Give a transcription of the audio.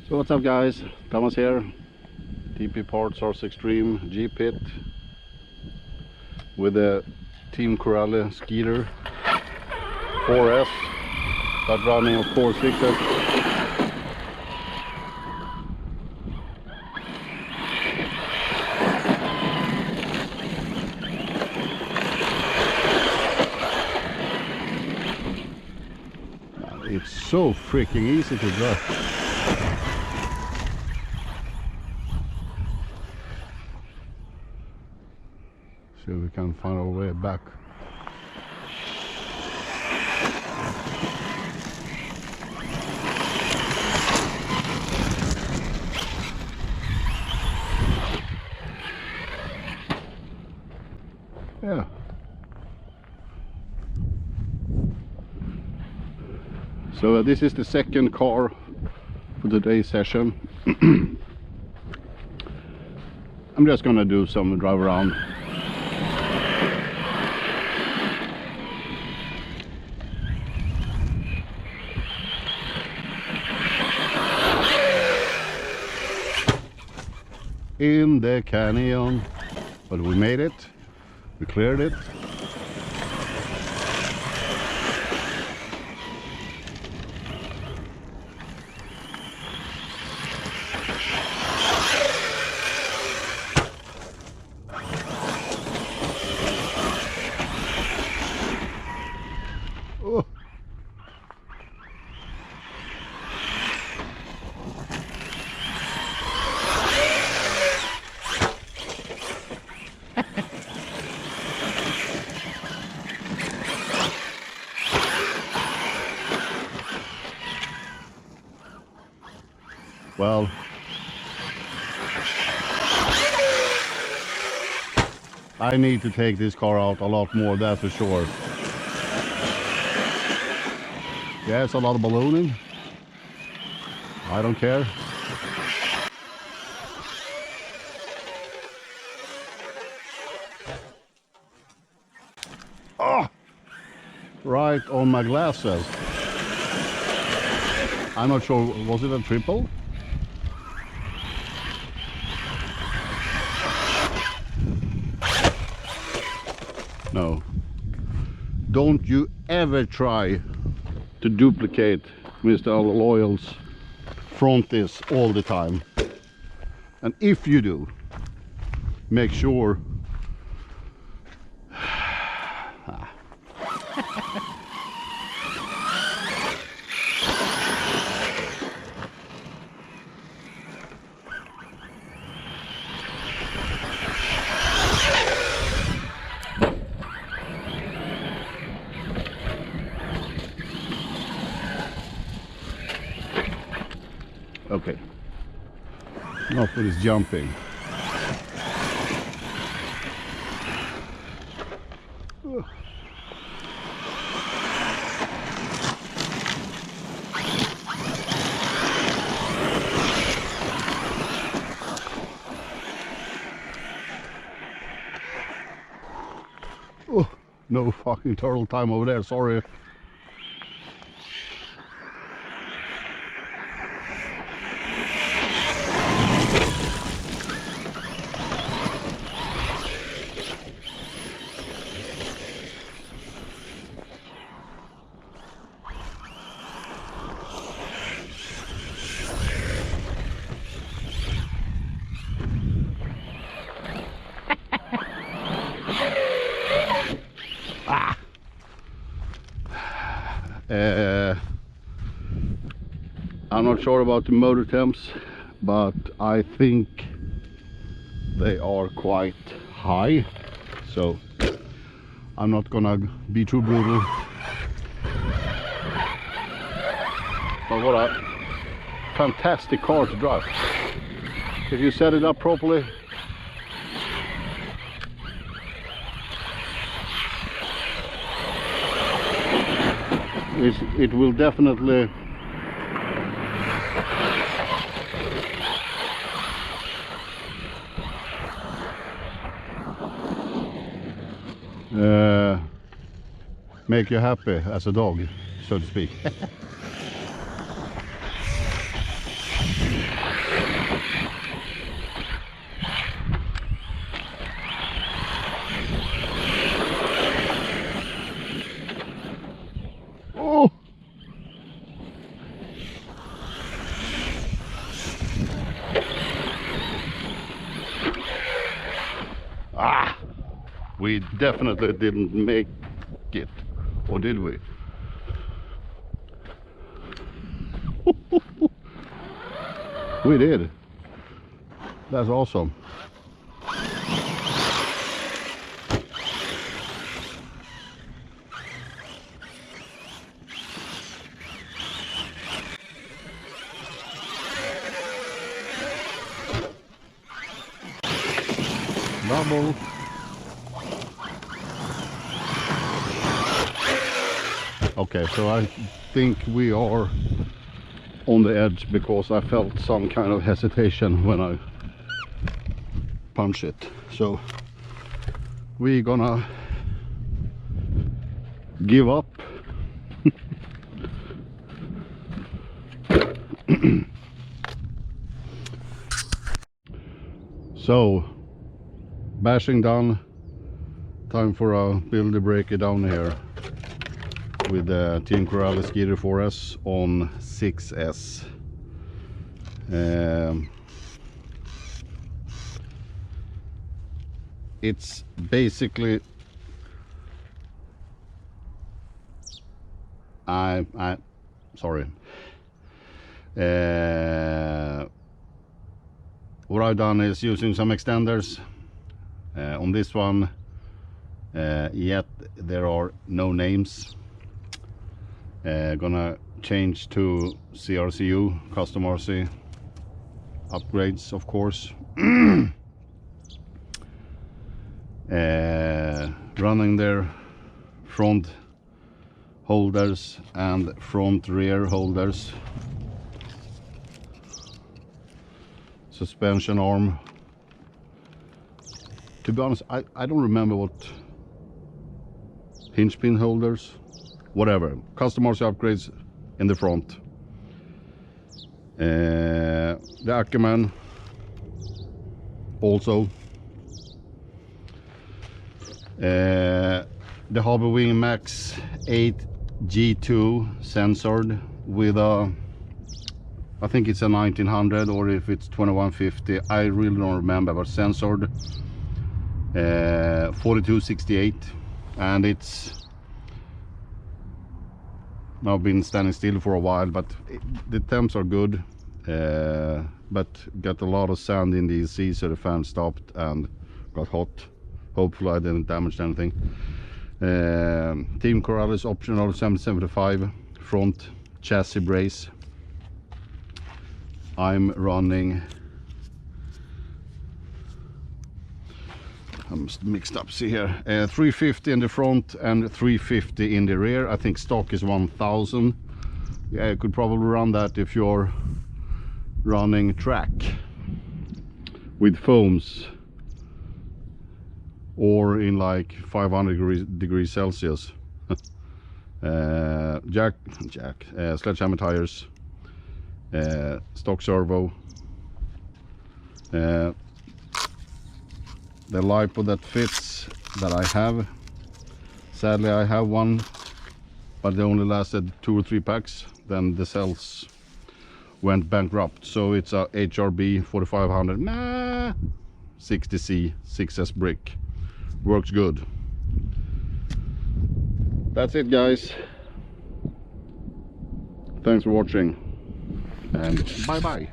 So what's up guys, Thomas here, TP Parts Rc-Xtreme G-Pit with the Team Corally Sketer 4S, but running of course 6S. It's so freaking easy to drive. See if we can find our way back. Yeah. So this is the second car for today's session. I'm just gonna do some drive around. In the canyon, but we made it, we cleared it. Oh. Well, I need to take this car out a lot more, that's for sure. Yeah, it's a lot of ballooning. I don't care. Oh, right on my glasses. I'm not sure, was it a triple? No. Don't you ever try to duplicate Mr. Loyal's front is all the time. And if you do, make sure okay. Now for this jumping. Oh, no fucking turtle time over there, sorry. I'm not sure about the motor temps, but I think they are quite high, so I'm not gonna be too brutal. But what a fantastic car to drive. If you set it up properly, it will definitely make you happy as a dog, so to speak. Oh! Ah! We definitely didn't make it, or did we? We did. That's awesome. Double. Okay, so I think we are on the edge because I felt some kind of hesitation when I punch it. So we're gonna give up. So bashing done. Time for a builder breaker down here with the Team Corally Sketer 4S on 6S. It's basically sorry. What I've done is using some extenders on this one. Yet there are no names. Gonna change to CRCU, custom RC upgrades, of course. Running their front holders and front rear holders, suspension arm. To be honest, I don't remember what hinge pin holders, whatever, custom RC upgrades in the front. The Ackerman also. The Harbor Wing Max8 G2 censored with a, I think it's a 1900 or if it's 2150, I really don't remember, but censored 4268, and it's now been standing still for a while, but the temps are good, but got a lot of sand in the EC, so the fan stopped and got hot. Hopefully I didn't damage anything. Team Corally's optional 775 front chassis brace. I'm running, I'm mixed up, see here, 350 in the front and 350 in the rear. I think stock is 1000. Yeah, you could probably run that if you're running track with foams or in like 500 degrees Celsius. Sledgehammer tires, stock servo, the Lipo that fits that I have. Sadly I have one, but they only lasted 2 or 3 packs, then the cells went bankrupt. So it's a HRB 4500 60C 6S brick. Works good. That's it, guys. Thanks for watching and bye bye.